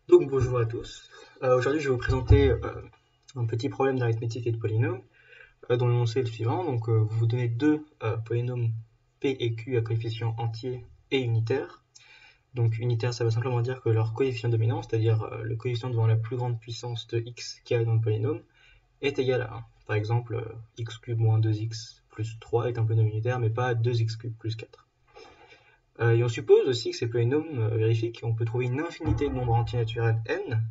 Donc bonjour à tous. Aujourd'hui je vais vous présenter un petit problème d'arithmétique et de polynôme dont l'énoncé est le suivant. Donc vous vous donnez deux polynômes P et Q à coefficients entiers et unitaires. Donc unitaire ça va simplement dire que leur coefficient dominant, c'est-à-dire le coefficient devant la plus grande puissance de x qu'il y a dans le polynôme, est égal à 1. Par exemple x cube moins 2x plus 3 est un polynôme unitaire mais pas 2x cube plus 4. Et on suppose aussi que ces polynômes vérifient qu'on peut trouver une infinité de nombres entiers naturels n,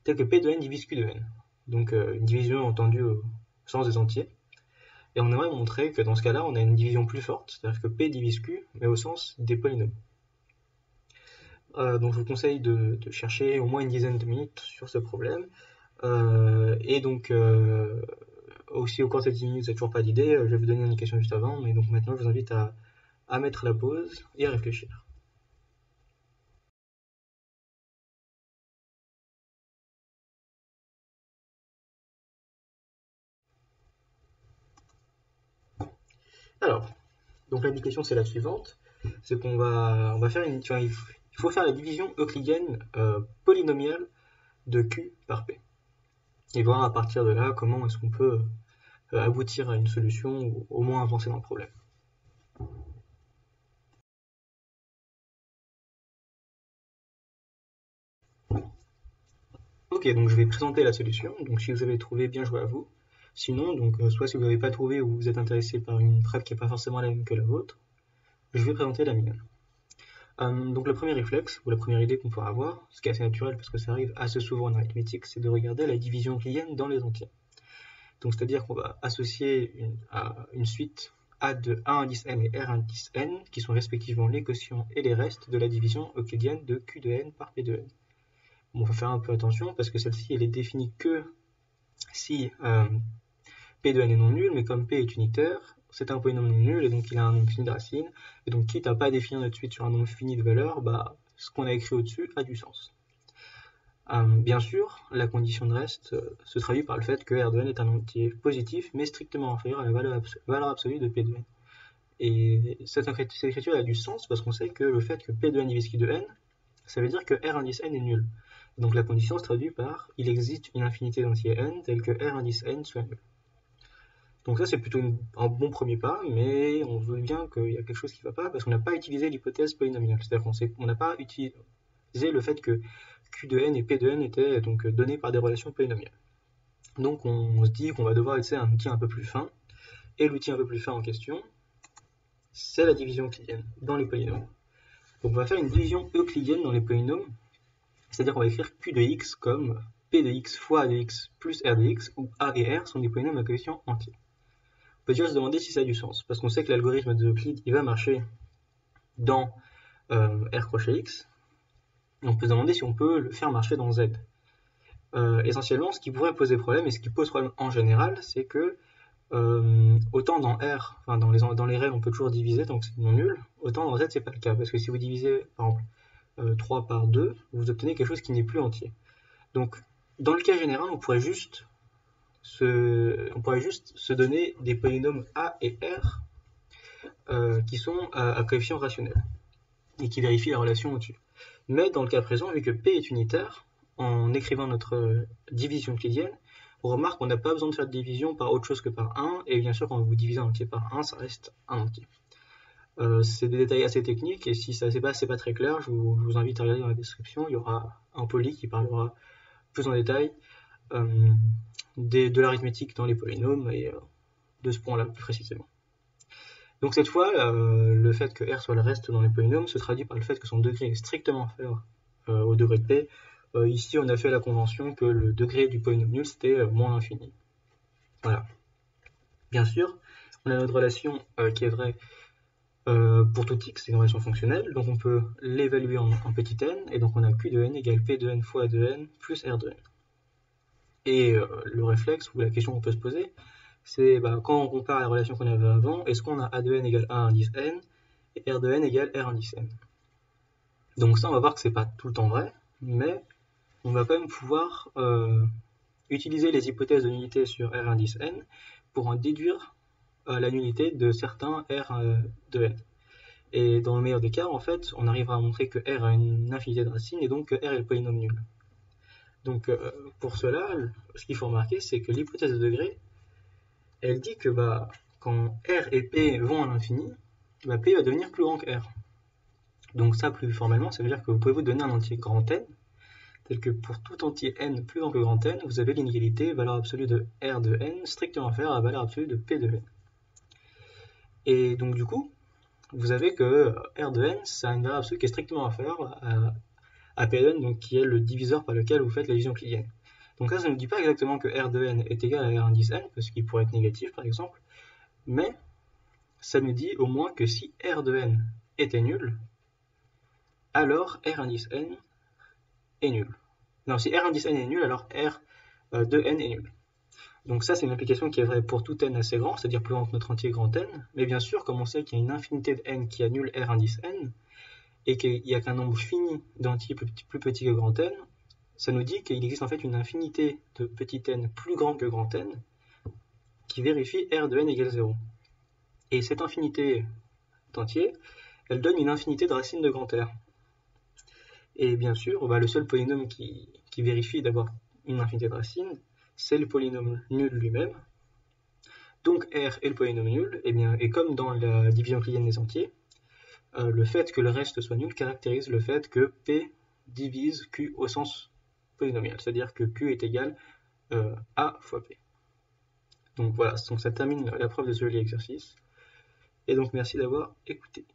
tel que P de n divise Q de n. Donc une division entendue au sens des entiers. Et on aimerait montrer que dans ce cas-là, on a une division plus forte, c'est-à-dire que P divise Q, mais au sens des polynômes. Donc je vous conseille de chercher au moins une dizaine de minutes sur ce problème. Et donc aussi au cours de cette 10 minutes, vous n'avez toujours pas d'idée, je vais vous donner une indication juste avant, mais donc maintenant je vous invite à mettre la pause et à réfléchir. Alors, donc l'indication c'est la suivante, c'est qu'on va faire il faut faire la division euclidienne polynomiale de Q par P. Et voir à partir de là comment est-ce qu'on peut aboutir à une solution ou au moins avancer dans le problème. Ok, donc je vais présenter la solution. Donc si vous avez trouvé, bien joué à vous. Sinon, donc soit si vous n'avez pas trouvé ou vous êtes intéressé par une trappe qui n'est pas forcément la même que la vôtre, je vais présenter la mienne. Donc le premier réflexe, ou la première idée qu'on pourra avoir, ce qui est assez naturel parce que ça arrive assez souvent en arithmétique, c'est de regarder la division euclidienne dans les entiers. Donc c'est-à-dire qu'on va associer une suite A de A indice n et R indice n, qui sont respectivement les quotients et les restes de la division euclidienne de Q de n par P de n. Bon, il faut faire un peu attention parce que celle-ci, elle est définie que si P de n est non nul, mais comme P est unitaire, c'est un polynôme non nul et donc il a un nombre fini de racines. Et donc, quitte à pas définir notre suite sur un nombre fini de valeurs, bah, ce qu'on a écrit au-dessus a du sens. Bien sûr, la condition de reste se traduit par le fait que R de n est un entier positif, mais strictement inférieur à la valeur absolue de P de n. Et cette écriture a du sens parce qu'on sait que le fait que P de n divise Q de n, ça veut dire que R indice n est nul. Donc la condition se traduit par il existe une infinité d'entiers n tel que R indice n soit nul. Donc ça c'est plutôt un bon premier pas, mais on voit bien qu'il y a quelque chose qui ne va pas parce qu'on n'a pas utilisé l'hypothèse polynomiale. C'est-à-dire qu'on n'a pas utilisé le fait que Q de n et P de n étaient donc donnés par des relations polynomiales. Donc on se dit qu'on va devoir utiliser un outil un peu plus fin, et l'outil un peu plus fin en question, c'est la division euclidienne dans les polynômes. Donc on va faire une division euclidienne dans les polynômes, c'est-à-dire qu'on va écrire Q de x comme P de x fois A de x plus R de x, où A et R sont des polynômes à coefficient entier. On peut déjà se demander si ça a du sens, parce qu'on sait que l'algorithme de Euclide, il va marcher dans R crochet x, et on peut se demander si on peut le faire marcher dans Z. Essentiellement, ce qui pourrait poser problème, et ce qui pose problème en général, c'est que autant dans R, enfin dans les règles, on peut toujours diviser tant que c'est non nul, autant dans Z, c'est pas le cas, parce que si vous divisez, par exemple, 3 par 2, vous obtenez quelque chose qui n'est plus entier. Donc, dans le cas général, on pourrait juste se donner des polynômes A et R qui sont à coefficient rationnel et qui vérifient la relation au-dessus. Mais dans le cas présent, vu que P est unitaire, en écrivant notre division euclidienne, on remarque qu'on n'a pas besoin de faire de division par autre chose que par 1, et bien sûr, quand vous divisez un entier par 1, ça reste un entier. C'est des détails assez techniques, et si ça c'est pas très clair, je vous invite à regarder dans la description, il y aura un poly qui parlera plus en détail de l'arithmétique dans les polynômes, et de ce point-là plus précisément. Donc cette fois, le fait que R soit le reste dans les polynômes se traduit par le fait que son degré est strictement inférieur au degré de P. Ici, on a fait la convention que le degré du polynôme nul, c'était moins l'infini. Voilà. Bien sûr, on a notre relation qui est vraie pour tout x, c'est une relation fonctionnelle, donc on peut l'évaluer en petit n, et donc on a Q de n égale P de n fois A de n plus R de n. Et le réflexe, ou la question qu'on peut se poser, c'est quand on compare la relation qu'on avait avant, est-ce qu'on a A de n égale A indice n et R de n égale R indice n. Donc ça, on va voir que c'est pas tout le temps vrai, mais on va quand même pouvoir utiliser les hypothèses de nullité sur R indice n pour en déduire la nullité de certains R de n. Et dans le meilleur des cas, en fait, on arrivera à montrer que R a une infinité de racines et donc que R est le polynôme nul. Donc pour cela, ce qu'il faut remarquer, c'est que l'hypothèse de degré, elle dit que quand R et P vont à l'infini, P va devenir plus grand que R. Donc ça, plus formellement, ça veut dire que vous pouvez vous donner un entier grand N, tel que pour tout entier N plus grand que grand N, vous avez l'inégalité valeur absolue de R de N strictement inférieure à la valeur absolue de P de N. Et donc du coup, vous avez que R de N, ça a une valeur absolue qui est strictement inférieure à P de N, donc qui est le diviseur par lequel vous faites la division euclidienne. Donc là, ça ne nous dit pas exactement que R de N est égal à R indice N, parce qu'il pourrait être négatif par exemple, mais ça nous dit au moins que si R de N était nul, alors R indice N est nul. Non, si R indice N est nul, alors R de N est nul. Donc ça, c'est une application qui est vraie pour tout N assez grand, c'est-à-dire plus grand que notre entier grand N, mais bien sûr, comme on sait qu'il y a une infinité de N qui annule R indice N, et qu'il n'y a qu'un nombre fini d'entiers plus petits que grand N, ça nous dit qu'il existe en fait une infinité de petit n plus grand que grand N qui vérifie R de N égale 0. Et cette infinité d'entiers, elle donne une infinité de racines de grand R. Et bien sûr, le seul polynôme qui vérifie d'avoir une infinité de racines, c'est le polynôme nul lui-même. Donc R est le polynôme nul, et comme dans la division euclidienne des entiers, le fait que le reste soit nul caractérise le fait que P divise Q au sens polynomial, c'est-à-dire que Q est égal A fois P. Donc voilà, donc ça termine la preuve de ce joli exercice. Et donc merci d'avoir écouté.